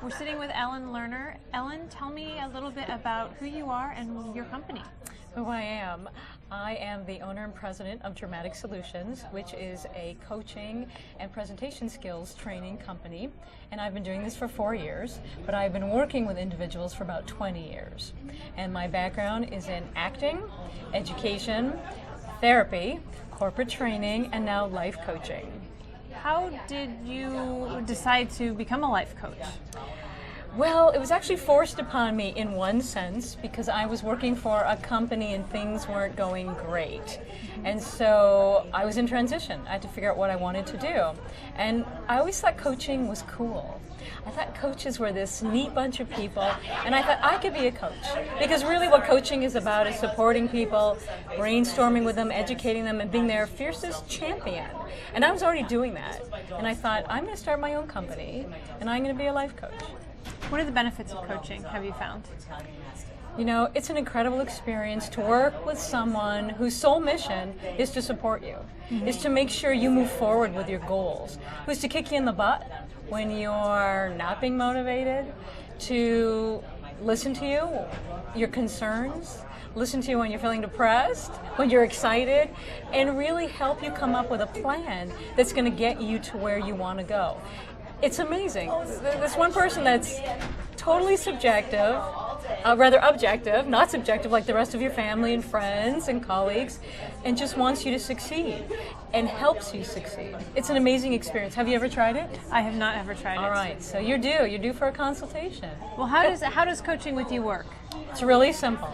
We're sitting with Lerner. Ellen, tell me a little bit about who you are and your company. Who I am. I am the owner and president of Dramatic Solutions, which is a coaching and presentation skills training company. And I've been doing this for 4 years, but I've been working with individuals for about 20 years. And my background is in acting, education, therapy, corporate training, and now life coaching. How did you decide to become a life coach? Well, it was actually forced upon me in one sense because I was working for a company and things weren't going great. And so I was in transition. I had to figure out what I wanted to do. And I always thought coaching was cool. I thought coaches were this neat bunch of people, and I thought I could be a coach. Because really what coaching is about is supporting people, brainstorming with them, educating them, and being their fiercest champion. And I was already doing that. And I thought, I'm going to start my own company, and I'm going to be a life coach. What are the benefits of coaching, have you found? You know, it's an incredible experience to work with someone whose sole mission is to support you, is to make sure you move forward with your goals, who's to kick you in the butt when you're not being motivated, to listen to you, your concerns, listen to you when you're feeling depressed, when you're excited, and really help you come up with a plan that's going to get you to where you want to go. It's amazing. There's one person that's totally subjective, rather objective, not subjective like the rest of your family and friends and colleagues, and just wants you to succeed and helps you succeed. It's an amazing experience. Have you ever tried it? I have not ever tried it. All right, so you're due for a consultation. Well, how does coaching with you work? It's really simple.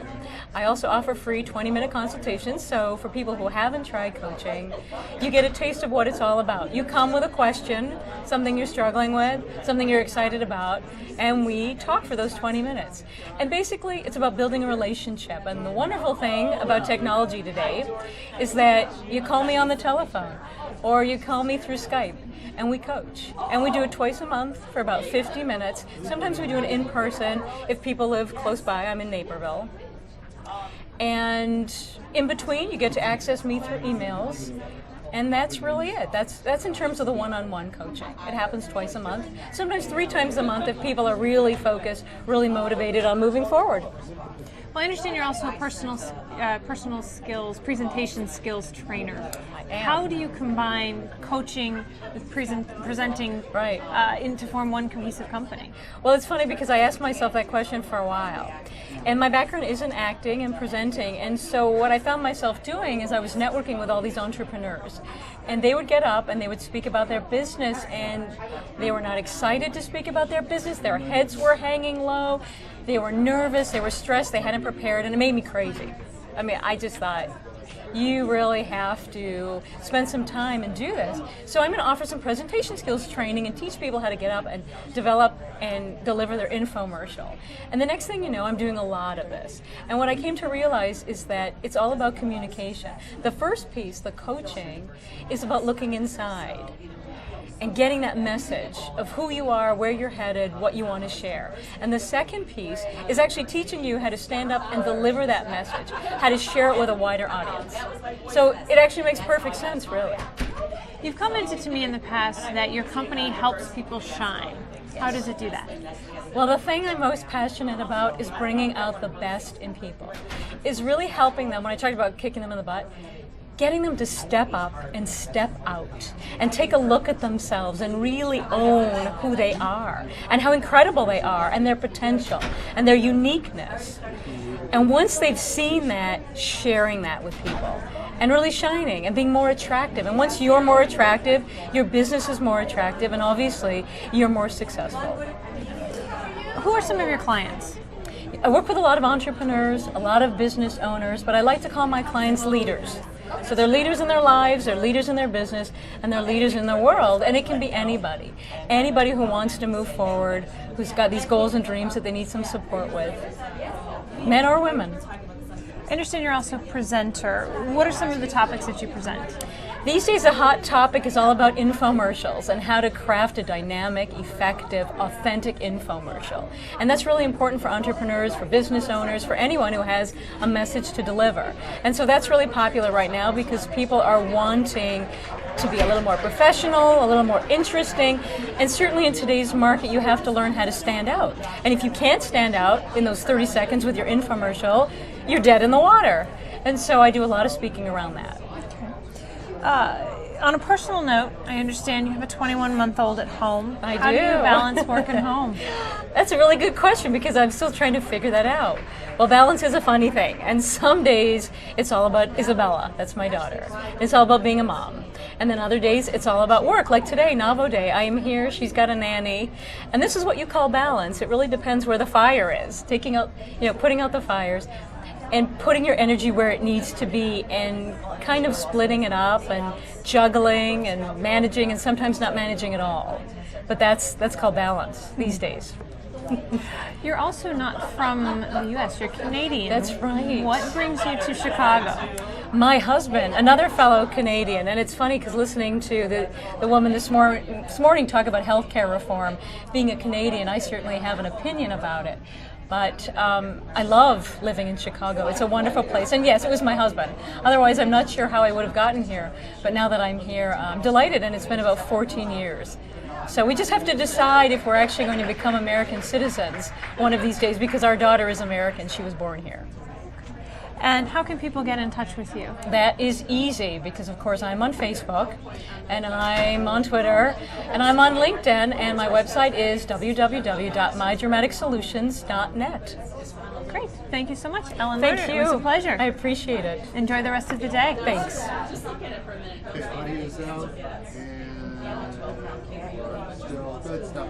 I also offer free 20-minute consultations, so for people who haven't tried coaching, you get a taste of what it's all about. You come with a question, something you're struggling with, something you're excited about, and we talk for those 20 minutes. And basically, it's about building a relationship. And the wonderful thing about technology today is that you call me on the telephone, or you call me through Skype, and we coach. And we do it twice a month for about 50 minutes. Sometimes we do it in person if people live close by. I'm in Naperville. And in between, you get to access me through emails. And that's really it. That's in terms of the one-on-one coaching. It happens twice a month, sometimes 3 times a month if people are really focused, really motivated on moving forward. Well, I understand you're also a personal skills, presentation skills trainer. How do you combine coaching with presenting to form one cohesive company? Well, it's funny because I asked myself that question for a while. And my background is in acting and presenting. And so what I found myself doing is I was networking with all these entrepreneurs. And they would get up and they would speak about their business, and they were not excited to speak about their business. Their heads were hanging low. They were nervous. They were stressed. They hadn't prepared. And it made me crazy. I mean, I just thought, you really have to spend some time and do this. So I'm going to offer some presentation skills training and teach people how to get up and develop and deliver their infomercial. And the next thing you know, I'm doing a lot of this. And what I came to realize is that it's all about communication. The first piece, the coaching, is about looking inside and getting that message of who you are, where you're headed, what you want to share. And the second piece is actually teaching you how to stand up and deliver that message, how to share it with a wider audience. So it actually makes perfect sense, really. You've commented to me in the past that your company helps people shine. How does it do that? Well, the thing I'm most passionate about is bringing out the best in people, is really helping them, when I talked about kicking them in the butt, getting them to step up and step out and take a look at themselves and really own who they are and how incredible they are and their potential and their uniqueness. And once they've seen that, sharing that with people and really shining and being more attractive. And once you're more attractive, your business is more attractive, and obviously you're more successful. Who are some of your clients? I work with a lot of entrepreneurs, a lot of business owners, but I like to call my clients leaders. So they're leaders in their lives, they're leaders in their business, and they're leaders in their world. And it can be anybody. Anybody who wants to move forward, who's got these goals and dreams that they need some support with. Men or women. I understand you're also a presenter. What are some of the topics that you present? These days, a hot topic is all about infomercials and how to craft a dynamic, effective, authentic infomercial. And that's really important for entrepreneurs, for business owners, for anyone who has a message to deliver. And so that's really popular right now because people are wanting to be a little more professional, a little more interesting, and certainly in today's market you have to learn how to stand out. And if you can't stand out in those 30 seconds with your infomercial, you're dead in the water. And so I do a lot of speaking around that. On a personal note, I understand you have a 21-month-old at home. I do. How do you balance work and home? That's a really good question because I'm still trying to figure that out. Well, balance is a funny thing, and some days it's all about Isabella, that's my daughter. It's all about being a mom. And then other days it's all about work, like today, Navo Day. I am here, she's got a nanny, and this is what you call balance. It really depends where the fire is, putting out the fires, and putting your energy where it needs to be and kind of splitting it up and juggling and managing and sometimes not managing at all. But that's called balance these days. You're also not from the U.S., you're Canadian. That's right. What brings you to Chicago? My husband, another fellow Canadian, and it's funny because listening to the woman this morning talk about healthcare reform, being a Canadian, I certainly have an opinion about it. But I love living in Chicago. It's a wonderful place. And yes, it was my husband. Otherwise, I'm not sure how I would have gotten here. But now that I'm here, I'm delighted, and it's been about 14 years. So we just have to decide if we're actually going to become American citizens one of these days, because our daughter is American. She was born here. And how can people get in touch with you? That is easy because, of course, I'm on Facebook, and I'm on Twitter, and I'm on LinkedIn, and my website is www.mydramaticsolutions.net. Great. Thank you so much, Ellen Thank Lerner. you. It was a pleasure. I appreciate it. Enjoy the rest of the day. Thanks. Okay, audio is out, and still good stuff.